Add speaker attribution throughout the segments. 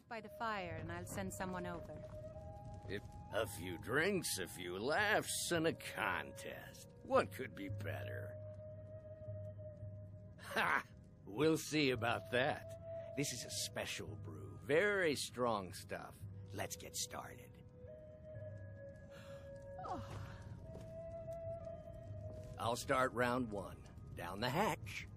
Speaker 1: by the fire and I'll send someone over.
Speaker 2: A few drinks, a few laughs, and a contest. What could be better? Ha! We'll see about that. This is a special brew. Very strong stuff. Let's get started. I'll start round one. Down the hatch.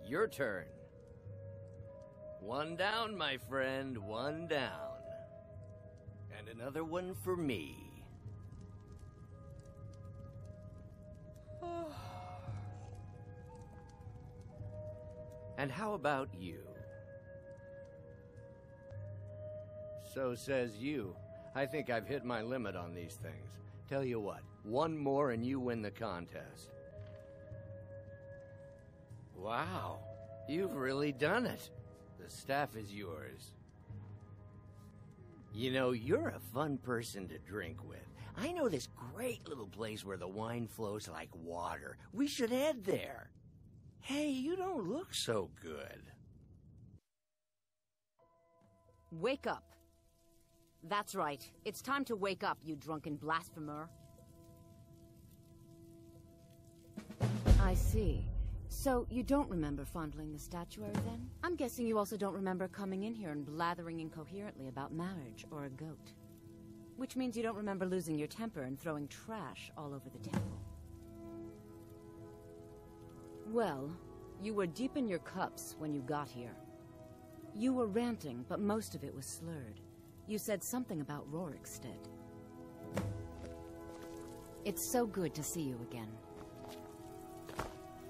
Speaker 2: Your turn. One down, my friend, one down. And another one for me. And how about you? So says you. I think I've hit my limit on these things. Tell you what, one more and you win the contest. Wow, you've really done it. The staff is yours. You know, you're a fun person to drink with. I know this great little place where the wine flows like water. We should head there. Hey, you don't look so good.
Speaker 3: Wake up. That's right. It's time to wake up, you drunken blasphemer. I see. So, you don't remember fondling the statuary, then? I'm guessing you also don't remember coming in here and blathering incoherently about marriage or a goat. Which means you don't remember losing your temper and throwing trash all over the temple. Well, you were deep in your cups when you got here. You were ranting, but most of it was slurred. You said something about Rorikstead. It's so good to see you again.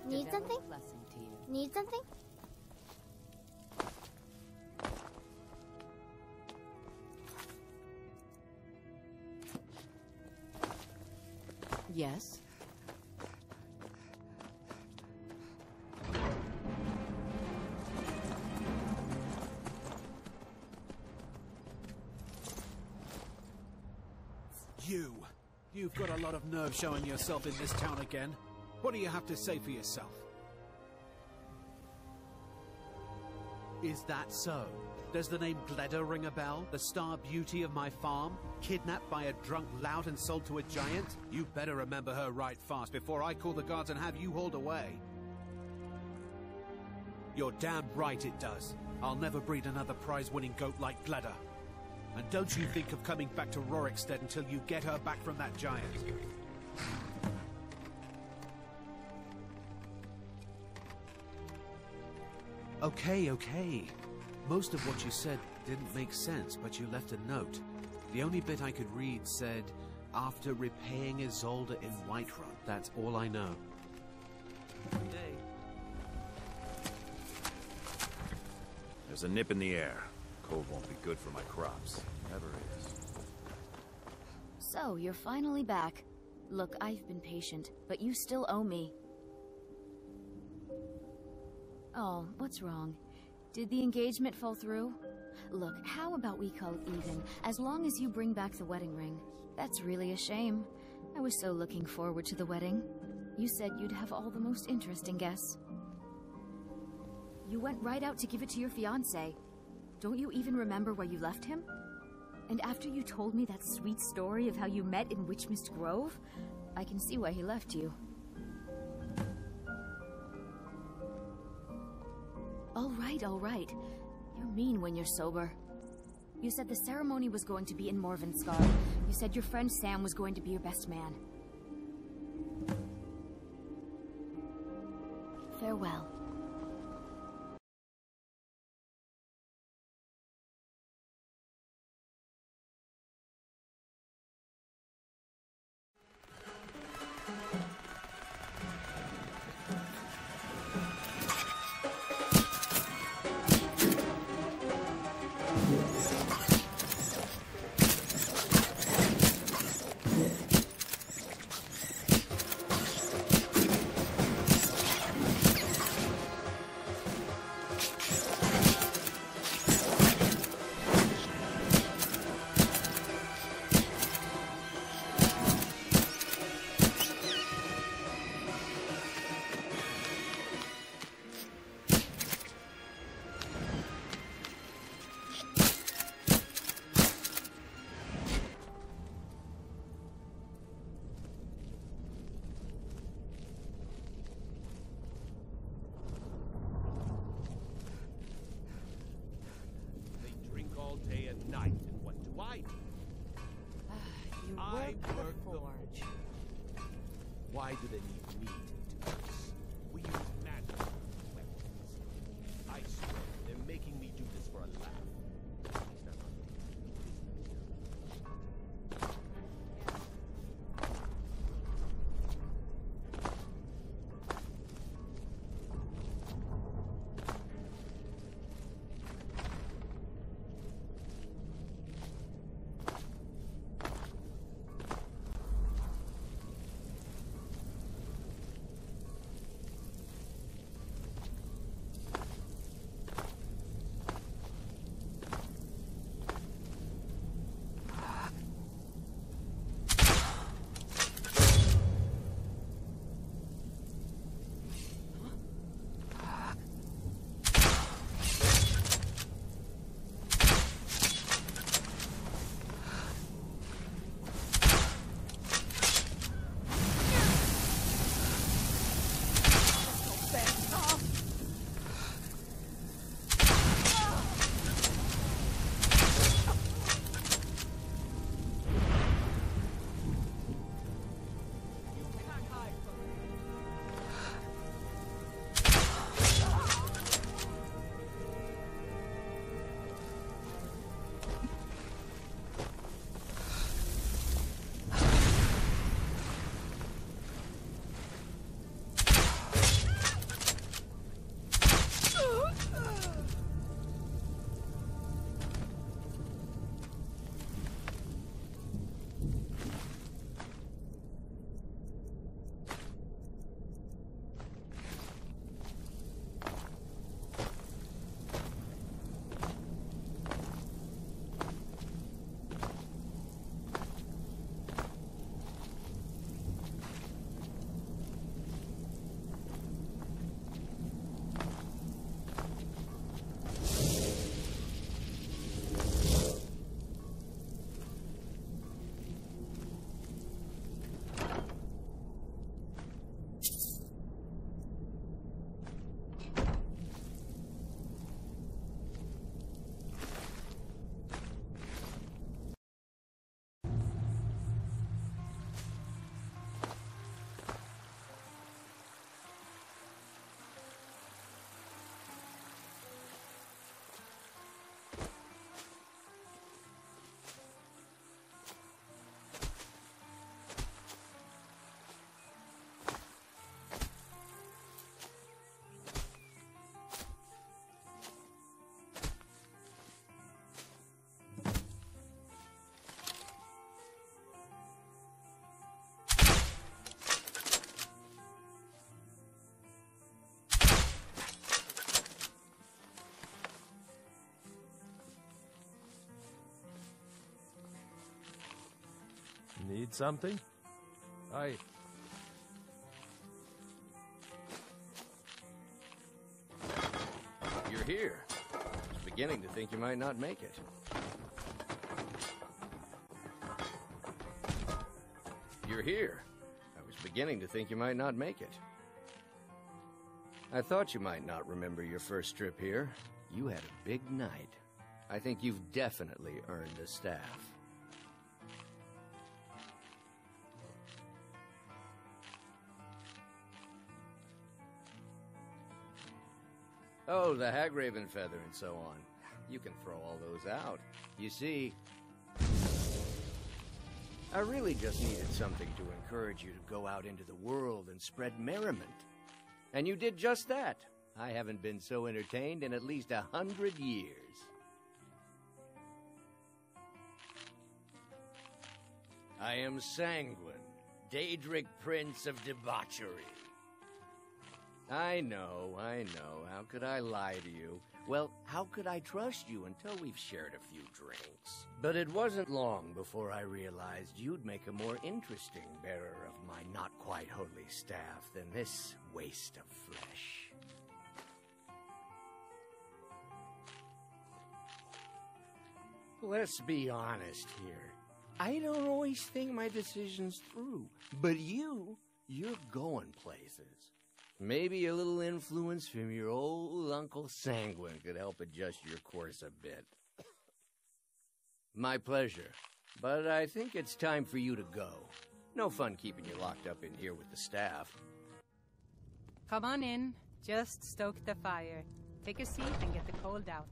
Speaker 4: Need something? Need something?
Speaker 3: Yes?
Speaker 5: You've got a lot of nerve showing yourself in this town again. What do you have to say for yourself? Is that so? Does the name Gleda ring a bell? The star beauty of my farm? Kidnapped by a drunk lout and sold to a giant? You better remember her right fast before I call the guards and have you hauled away. You're damn right it does. I'll never breed another prize-winning goat like Gleda. And don't you think of coming back to Rorikstead until you get her back from that giant. Okay. Most of what you said didn't make sense, but you left a note. The only bit I could read said, after repaying Isolde in Whiterun. That's all I know. Good day.
Speaker 6: There's a nip in the air. Cold won't be good for my crops. Never is.
Speaker 4: So, you're finally back. Look, I've been patient, but you still owe me. Oh, what's wrong? Did the engagement fall through? Look, how about we call it even, as long as you bring back the wedding ring? That's really a shame. I was so looking forward to the wedding. You said you'd have all the most interesting guests. You went right out to give it to your fiancé. Don't you even remember where you left him? And after you told me that sweet story of how you met in Witchmist Grove, I can see why he left you. All right. You're mean when you're sober. You said the ceremony was going to be in Morvenskar. You said your friend Sam was going to be your best man. Farewell.
Speaker 7: Why do they need me to do this? We use magic weapons. I swear, they're making me do this for a laugh. Need something?
Speaker 2: You're here. I was beginning to think you might not make it. You're here. I was beginning to think you might not make it. I thought you might not remember your first trip here. You had a big night. I think you've definitely earned a staff. Oh, the Hagraven feather and so on. You can throw all those out. You see, I really just needed something to encourage you to go out into the world and spread merriment. And you did just that. I haven't been so entertained in at least 100 years. I am Sanguine, Daedric Prince of Debauchery. I know. How could I lie to you? Well, how could I trust you until we've shared a few drinks? But it wasn't long before I realized you'd make a more interesting bearer of my not-quite-holy staff than this waste of flesh. Let's be honest here. I don't always think my decisions through, but you're going places. Maybe a little influence from your old Uncle Sanguine could help adjust your course a bit. My pleasure, but I think it's time for you to go. No fun keeping you locked up in here with the staff.
Speaker 1: Come on in. Just stoke the fire. Take a seat and get the cold out.